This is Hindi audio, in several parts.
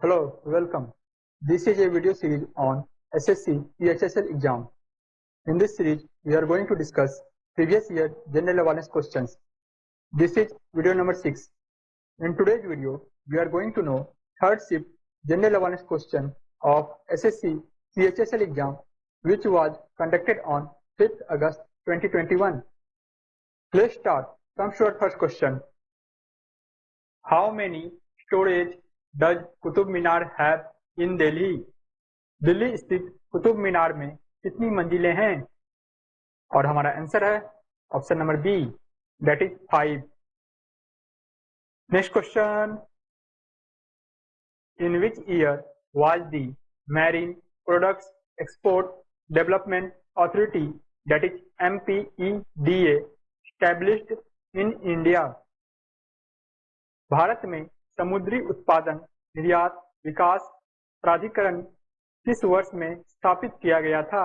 Hello, welcome. This is a video series on SSC PHSL exam. In this series, we are going to discuss previous year general awareness questions. This is video number 6. In today's video, we are going to know third shift general awareness question of SSC PHSL exam, which was conducted on 5th August 2021. Let's start. Comes to our first question. How many storage does Qutub Minar have in Delhi? Delhi स्थित कुतुब मीनार में कितनी मंजिलें हैं? और हमारा आंसर है option number B, that is 5. Next question. In which year was the marine products export development authority, that is MPEDA, established in India? भारत में समुद्री उत्पादन निर्यात विकास प्राधिकरण किस वर्ष में स्थापित किया गया था?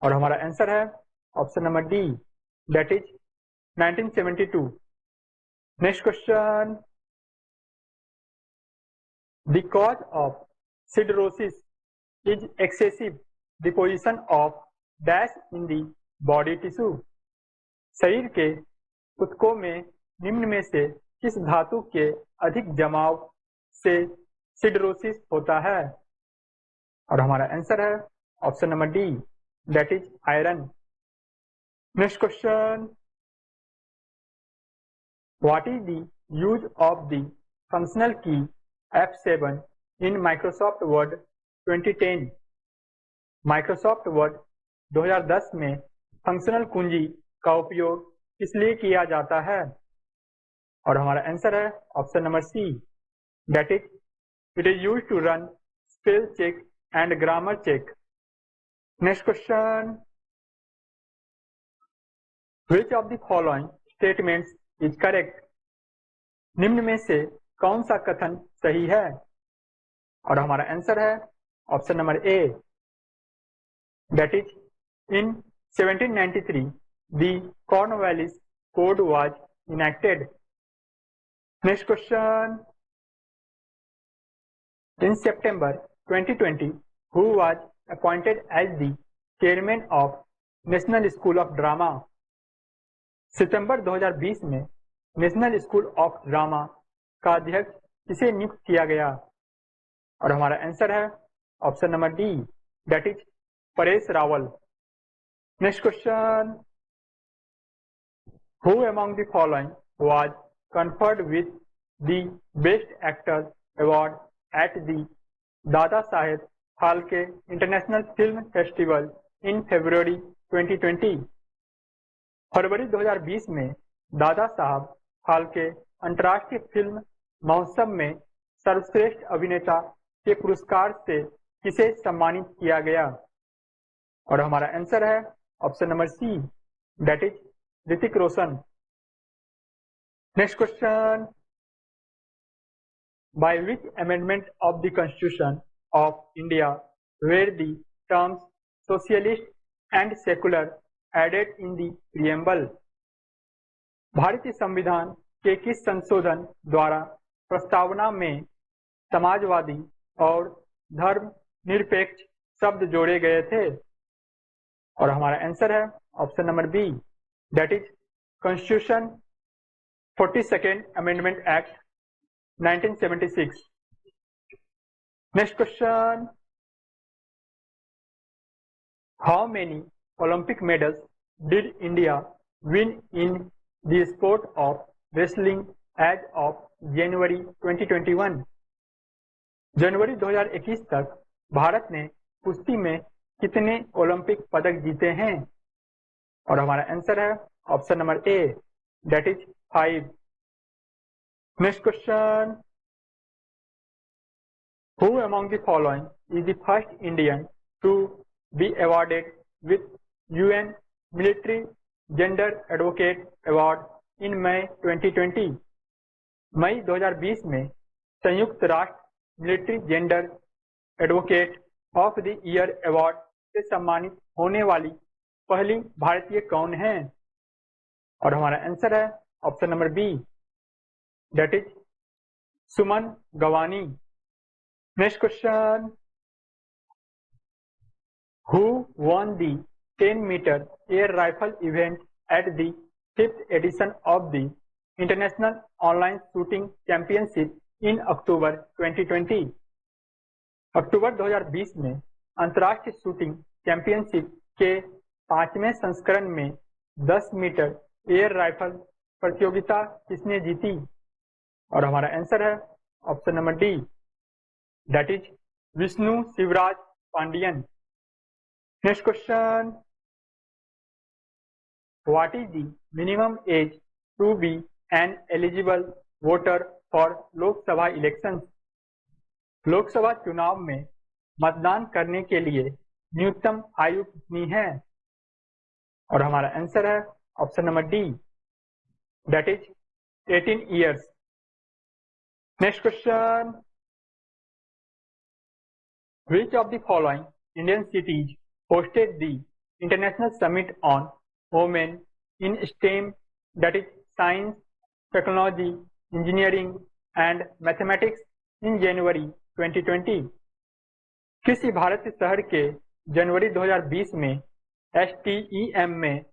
और हमारा आंसर है option number D, that is 1972. Next question. The cause of siderosis is excessive deposition of dash in the body tissue. शरीर के ऊतकों में निम्न में से किस धातु के अधिक जमाव से सिडरोसिस होता है? और हमारा आंसर है option number D, that is iron. Next question. What is the use of the functional की F7 in Microsoft word 2010? Microsoft word 2010 में फंक्शनल कुंजी का उपयोग किस लिए किया जाता है? और हमारा आंसर है option number C, that is it is used to run spell check and grammar check. Next question. Which of the following statements is correct? निम्न में से कौन सा कथन सही है? और हमारा आंसर है option number A, that is in 1793 the Cornwallis code was enacted. Next question. In September 2020, who was appointed as the chairman of National School of Drama? सितंबर 2020 में नेशनल स्कूल ऑफ ड्रामा का अध्यक्ष किसे नियुक्त किया गया? और हमारा आंसर है option number D, that is Paresh Rawal. Next question. Who among the following was conferred with the Best Actor Award at the Dada Saheb Phalke International Film Festival in February 2020? फरवरी 2020 में दादा साहब फाल्के अंतर्राष्ट्रीय फिल्म महोत्सव में सर्वश्रेष्ठ अभिनेता के पुरस्कार से किसे सम्मानित किया गया? और हमारा आंसर है option number C, that is Hrithik Roshan. Next question. By which amendment of the Constitution of India were the terms socialist and secular added in the preamble? भारतीय संविधान के किस संशोधन द्वारा प्रस्तावना में समाजवादी और धर्म निरपेक्ष शब्द जोड़े गए थे? और हमारा आंसर है option number B, that is constitution 42nd Amendment Act 1976. Next question. How many Olympic medals did India win in the sport of wrestling as of January 2021? जनवरी 2021 तक भारत ने कुश्ती में कितने ओलंपिक पदक जीते हैं? और हमारा आंसर है option number A, that is 5. Next question. Who among the following is the first Indian to be awarded with UN Military Gender Advocate Award in May 2020? मई 2020 में संयुक्त राष्ट्र military gender advocate of the year award से सम्मानित होने वाली पहली भारतीय कौन है? और हमारा आंसर है option number B, that is Suman Gawani. Next question, who won the 10-meter air rifle event at the 5th edition of the International Online Shooting Championship in October 2020? अक्टूबर 2020 में अंतर्राष्ट्रीय शूटिंग चैंपियनशिप के 5वें संस्करण में 10 मीटर एयर राइफल प्रतियोगिता किसने जीती? और हमारा आंसर है option number D, that is Vishnu Shivraj Pandian. Next question, what is the minimum age to be an eligible voter for Lok Sabha elections? Lok Sabha चुनाव में मतदान करने के लिए न्यूनतम आयु कितनी है? और हमारा आंसर है option number D, that is 18 years. Next question, which of the following Indian cities hosted the International Summit on Women in STEM, that is Science, Technology, Engineering and Mathematics in January 2020? किसी भारतीय शहर के जनवरी 2020 में STEM में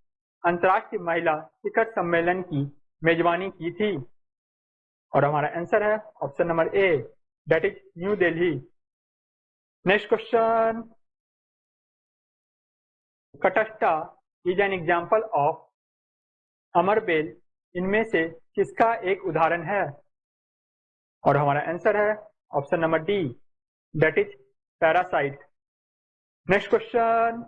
अंतर्राष्ट्रीय महिला शिखर सम्मेलन की मेजबानी की थी? और हमारा आंसर है option number A, that is New Delhi. Next question, Cuscuta is an example of अमरबेल इनमें से किसका एक उदाहरण है? और हमारा आंसर है option number D, that is parasite. Next question,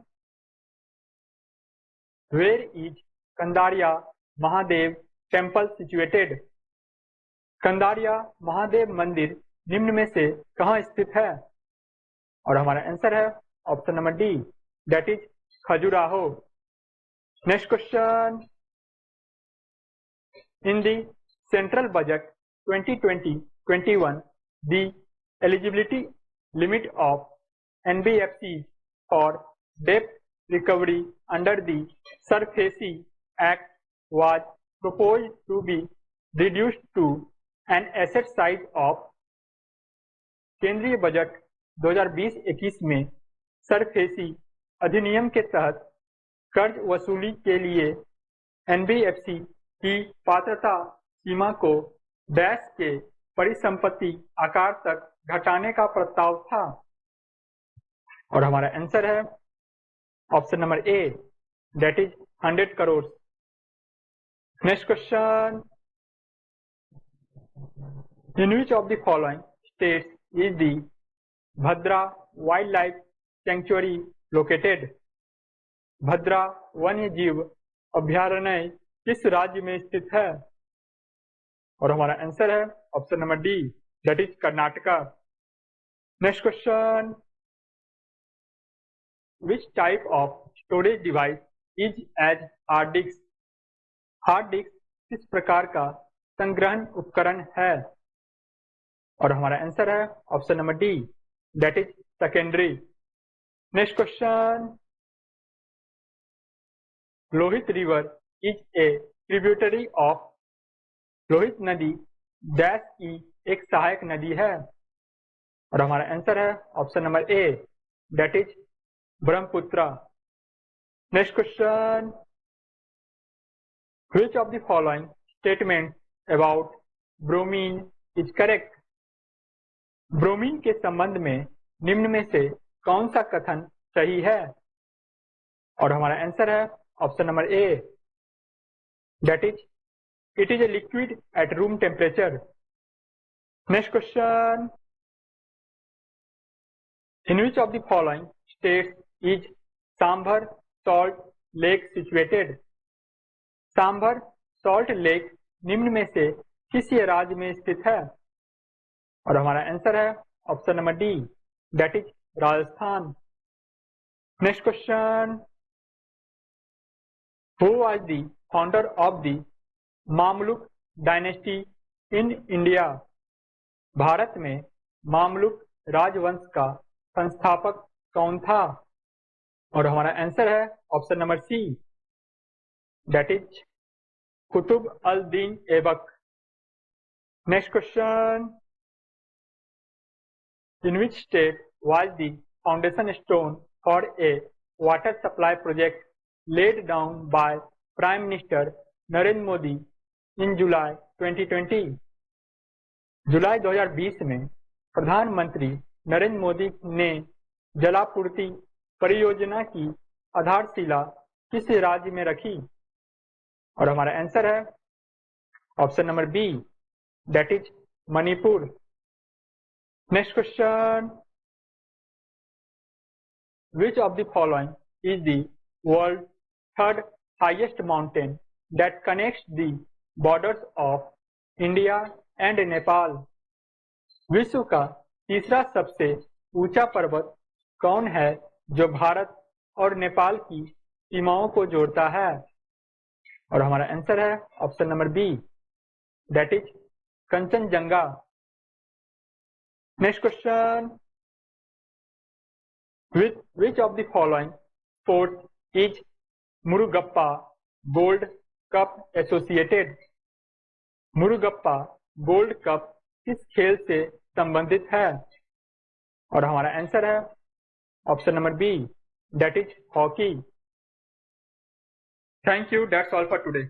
where is Kandariya Mahadev temple situated? Kandariya Mahadev मंदिर निम्न में से कहाँ स्थित है? और हमारा आंसर है option number D, that is Khajuraho. Next question, in the central budget 2020-21 the eligibility limit of NBFC for डेब्ट recovery under the SARFAESI act was proposed to be reduced to an asset size of। केंद्रीय बजट 2020-21 में सरफेसी अधिनियम के तहत कर्ज वसूली के लिए NBFC की पात्रता सीमा को डैश के परिसंपत्ति आकार तक घटाने का प्रस्ताव था। और हमारा आंसर है option number A, that is 100 crore. Next question, in which of the following states is the Bhadra wildlife sanctuary located? Bhadra वन्य जीव अभ्यारण्य किस राज्य में स्थित है? और हमारा आंसर है option number D, that is Karnataka. Next question, which type of storage device is as hard disk? Hard disk किस प्रकार का संग्रहण उपकरण है? और हमारा आंसर है option number D, that is secondary. Next question, Lohit river is a tributary of. Lohit नदी डैश की एक सहायक नदी है? और हमारा आंसर है option number A, that is Brahmaputra. Next question, which of the following statement about bromine is correct? Bromine के संबंध में निम्न में से कौन सा कथन सही है? और हमारा आंसर है option number A, that is it is a liquid at room temperature. Next question, in which of the following states is sambar salt lake situated? Sambar salt lake निम्न में से किस राज्य में स्थित है? और हमारा आंसर है option number D, that is Rajasthan. Next question, who was the founder of the Mamluk dynasty in India? भारत में मामलुक राजवंश का संस्थापक कौन था? और हमारा आंसर है option number C, that is Qutb al Din Aibak. Next question, In which state was the foundation stone for a water supply project laid down by Prime Minister Narendra Modi in July 2020? जुलाई 2020 में प्रधानमंत्री नरेंद्र मोदी ने जलापूर्ति परियोजना की आधारशिला किस राज्य में रखी? और हमारा आंसर है option number B, that is Manipur. Next question, which of the following is the world's third highest mountain that connects the borders of India and Nepal? विश्व का तीसरा सबसे ऊंचा पर्वत कौन है जो भारत और नेपाल की सीमाओं को जोड़ता है? और हमारा आंसर है option number B, that is Kanchenjunga. Next question, with which of the following sports is Murugappa Gold Cup associated? Murugappa gold cup किस खेल से संबंधित है? और हमारा आंसर है option number B, that is hockey. Thank you, that's all for today.